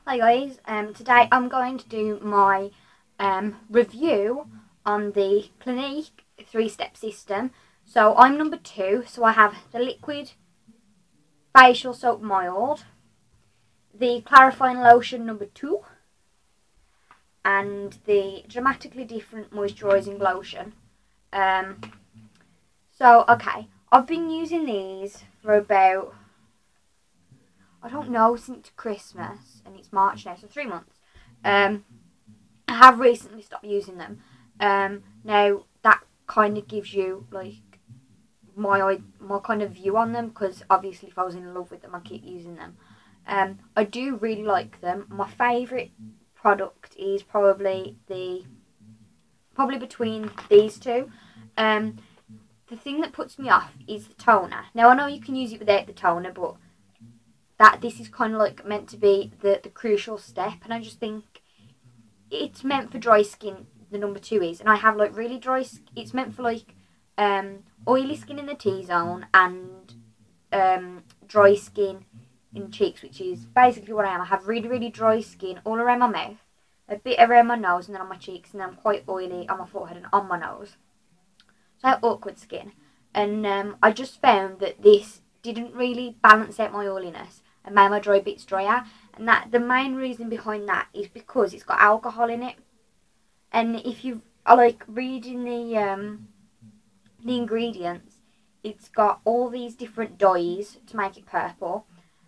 Hi guys, today I'm going to do my review on the Clinique 3-step system. So I'm number 2, so I have the liquid facial soap mild, the clarifying lotion number 2, and the dramatically different moisturising lotion. Okay, I've been using these for about, I don't know, since Christmas, and it's March now, so 3 months. I have recently stopped using them. Now that kind of gives you like my kind of view on them, because obviously if I was in love with them, I keep using them. I do really like them. My favourite product is probably between these two. The thing that puts me off is the toner. Now I know you can use it without the toner, but this is kind of like meant to be the crucial step, and I just think it's meant for dry skin. The number 2 is, and I have like really dry. It's meant for like oily skin in the T-zone and dry skin in cheeks, which is basically what I am. I have really dry skin all around my mouth, a bit around my nose, and then on my cheeks, and then I'm quite oily on my forehead and on my nose. So I have awkward skin, and I just found that this didn't really balance out my oiliness and made my dry bits drier, and that the main reason behind that is because it's got alcohol in it. And if you are like reading the ingredients, it's got all these different dyes to make it purple,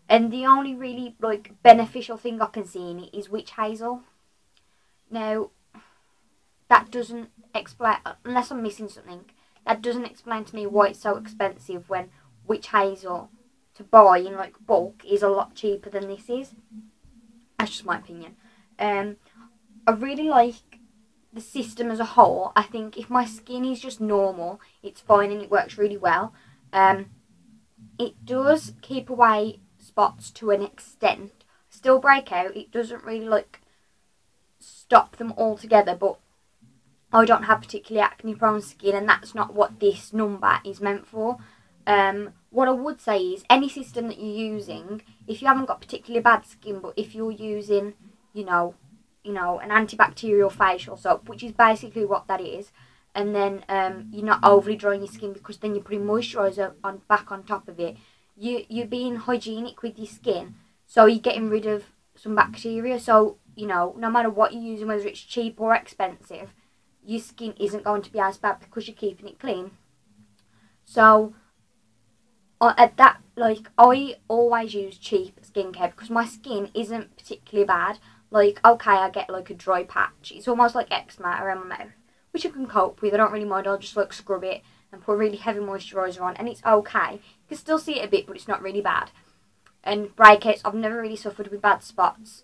and the only really like beneficial thing I can see in it is witch hazel. Now that doesn't explain, unless I'm missing something, that doesn't explain to me why it's so expensive when witch hazel to buy in like bulk is a lot cheaper than this is. That's just my opinion. I really like the system as a whole. I think if my skin is just normal, it's fine and it works really well. It does keep away spots to an extent. Still break out. It doesn't really like stop them altogether, but I don't have particularly acne prone skin, and that's not what this number is meant for. What I would say is any system that you're using, if you haven't got particularly bad skin, but if you're using, you know, an antibacterial facial soap, which is basically what that is, and then you're not overly drying your skin, because then you're putting moisturiser back on top of it. You're being hygienic with your skin, so you're getting rid of some bacteria. So no matter what you're using, whether it's cheap or expensive, your skin isn't going to be as bad because you're keeping it clean. So at that, like, I always use cheap skincare because my skin isn't particularly bad. Like, okay, I get like a dry patch. It's almost like eczema around my mouth, which I can cope with. I don't really mind. I'll just like scrub it and put a really heavy moisturiser on, and it's okay. You can still see it a bit, but it's not really bad. And breakouts, I've never really suffered with bad spots.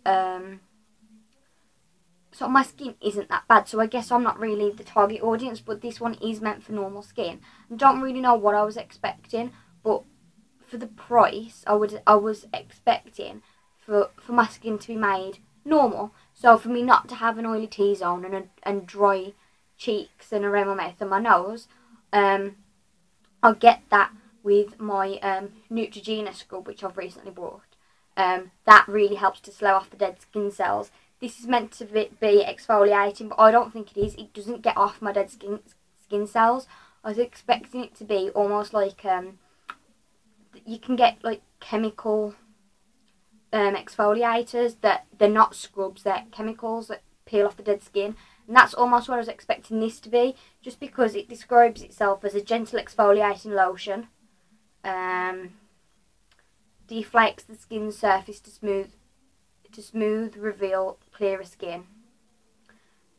So my skin isn't that bad. So I guess I'm not really the target audience, but this one is meant for normal skin. I don't really know what I was expecting, but for the price, I was expecting for my skin to be made normal. So for me not to have an oily T-zone and dry cheeks and around my mouth and my nose, I'll get that with my Neutrogena scrub, which I've recently bought. That really helps to slow off the dead skin cells. This is meant to be exfoliating, but I don't think it is. It doesn't get off my dead skin cells. I was expecting it to be almost like you can get like chemical exfoliators that they're not scrubs, they're chemicals that peel off the dead skin, and that's almost what I was expecting this to be, just because it describes itself as a gentle exfoliating lotion. Deflakes the skin surface to smooth, reveal clearer skin.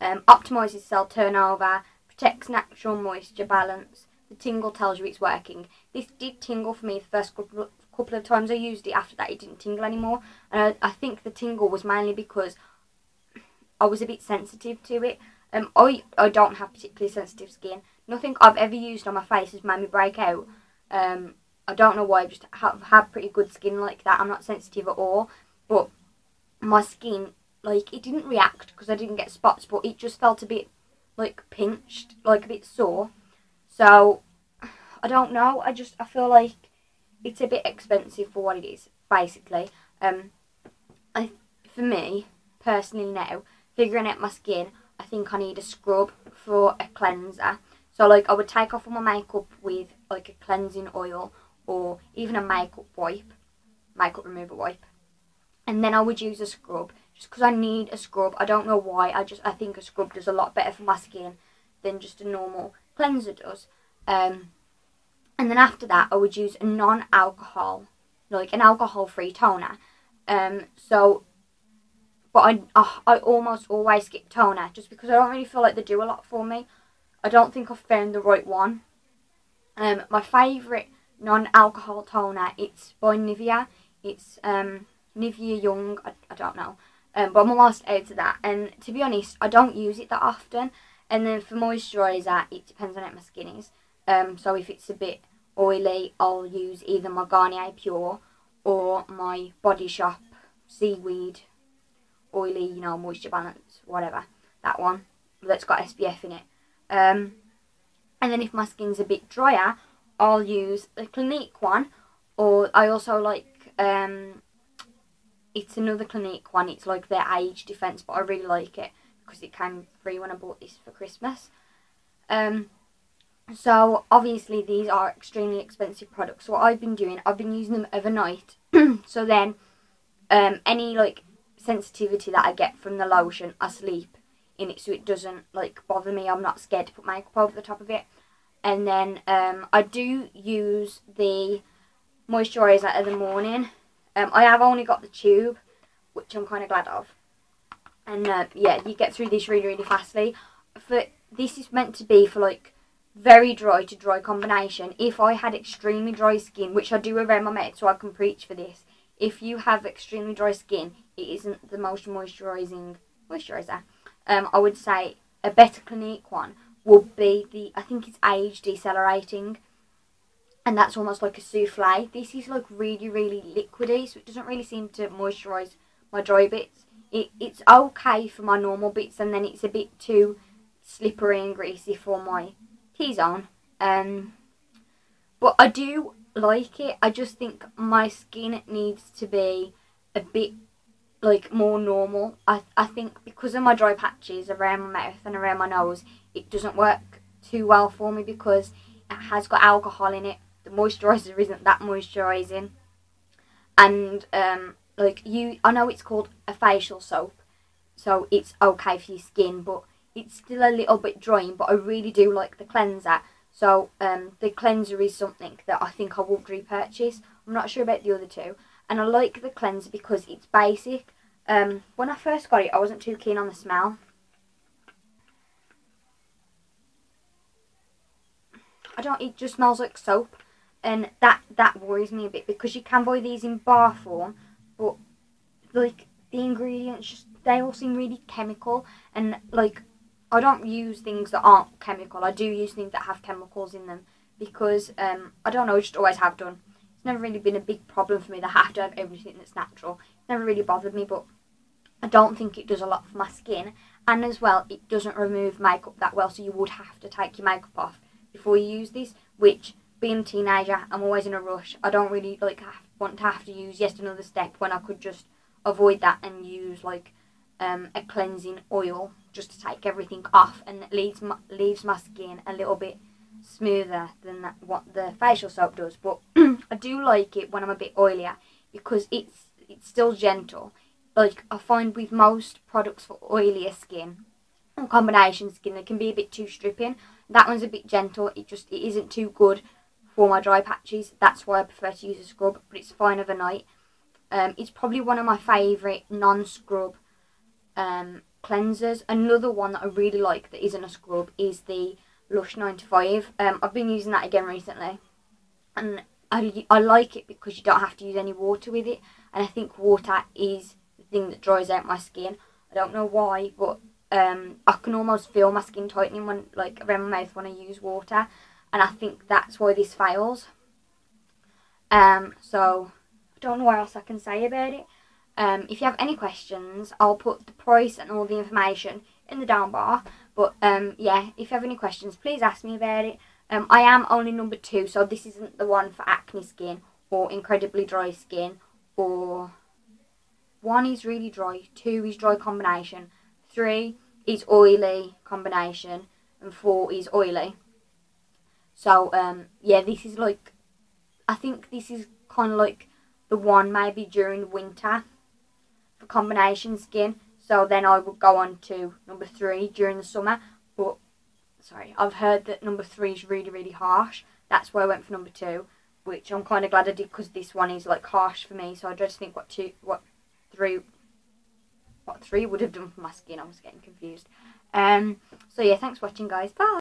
Optimises cell turnover, protects natural moisture balance. The tingle tells you it's working. This did tingle for me the first couple of times I used it. After that, it didn't tingle anymore. And I think the tingle was mainly because I was a bit sensitive to it. I don't have particularly sensitive skin. Nothing I've ever used on my face has made me break out. I don't know why. I just have pretty good skin like that. I'm not sensitive at all. But my skin, like, it didn't react because I didn't get spots, but it just felt a bit like pinched, like a bit sore. So I don't know. I feel like it's a bit expensive for what it is, basically. For for me, personally now, figuring out my skin, I think I need a scrub for a cleanser. So like I would take off all my makeup with like a cleansing oil or even a makeup remover wipe. And then I would use a scrub just because I need a scrub. I don't know why, I think a scrub does a lot better for my skin than just a normal cleanser does. And then after that I would use a non-alcohol, like an alcohol-free toner. But I almost always skip toner just because I don't really feel like they do a lot for me. I don't think I've found the right one. My favourite non-alcohol toner, it's by Nivea. It's Nivea Young, I don't know. But I'm almost out of that. And to be honest, I don't use it that often. And then for moisturiser, it depends on how my skin is. So if it's a bit oily, I'll use either my Garnier Pure or my Body Shop Seaweed Oily, you know, Moisture Balance, whatever. That one that's got SPF in it. And then if my skin's a bit drier, I'll use the Clinique one, or I also like, it's another Clinique one, it's like their age defense, but I really like it because it came free when I bought this for Christmas. So obviously these are extremely expensive products, so what I've been doing, I've been using them overnight, so then any like sensitivity that I get from the lotion, I sleep in it so it doesn't like bother me. I'm not scared to put makeup over the top of it. And then I do use the moisturiser in the morning. I have only got the tube, which I'm kind of glad of. And yeah, you get through this really fastly. This is meant to be for like very dry to dry combination. If I had extremely dry skin, which I do around my mouth, so I can preach for this. If you have extremely dry skin, it isn't the most moisturising moisturiser. I would say a better Clinique one would be I think it's Age Decelerating, and that's almost like a souffle. This is like really liquidy, so it doesn't really seem to moisturise my dry bits. It's okay for my normal bits, and then it's a bit too slippery and greasy for my T-zone. But I do like it. I just think my skin needs to be a bit like more normal. I think because of my dry patches around my mouth and around my nose, it doesn't work too well for me because it has got alcohol in it. The moisturiser isn't that moisturising, and I know it's called a facial soap, so it's okay for your skin, but it's still a little bit drying. But I really do like the cleanser, so the cleanser is something that I think I will repurchase. I'm not sure about the other two. And I like the cleanser because it's basic. When I first got it, I wasn't too keen on the smell. It just smells like soap. And that worries me a bit because you can buy these in bar form, but like the ingredients, they all seem really chemical. And like, I don't use things that aren't chemical. I do use things that have chemicals in them because, I don't know, I just always have done. It's never really been a big problem for me that I have to have everything that's natural. It's never really bothered me, but I don't think it does a lot for my skin. And as well, it doesn't remove makeup that well, so you would have to take your makeup off before you use this, which, being a teenager, I'm always in a rush. I don't really want to have to use yet another step when I could just avoid that and use like a cleansing oil just to take everything off, and it leaves my skin a little bit smoother than what the facial soap does. But I do like it when I'm a bit oilier because it's still gentle. Like, I find with most products for oilier skin or combination skin, they can be a bit too stripping. That one's a bit gentle. It isn't too good for my dry patches. That's why I prefer to use a scrub, but it's fine overnight. It's probably one of my favourite non-scrub cleansers. Another one that I really like that isn't a scrub is the Lush 95. I've been using that again recently, and I like it because you don't have to use any water with it, and I think water is the thing that dries out my skin. I don't know why, but I can almost feel my skin tightening when, like, around my mouth when I use water, and I think that's why this fails. So I don't know what else I can say about it. If you have any questions, I'll put the price and all the information in the down bar. But yeah, if you have any questions, please ask me about it. I am only number 2, so this isn't the one for acne skin or incredibly dry skin or 1 is really dry, 2 is dry combination, 3 is oily combination, and 4 is oily. So yeah, this is like, I think this is kind of like the one maybe during winter for combination skin. So then I would go on to number 3 during the summer. But sorry, I've heard that number 3 is really, really harsh. That's why I went for number 2, which I'm kind of glad I did, because this one is like harsh for me. So I just think what 3 would have done for my skin. I was getting confused. So yeah, thanks for watching, guys. Bye.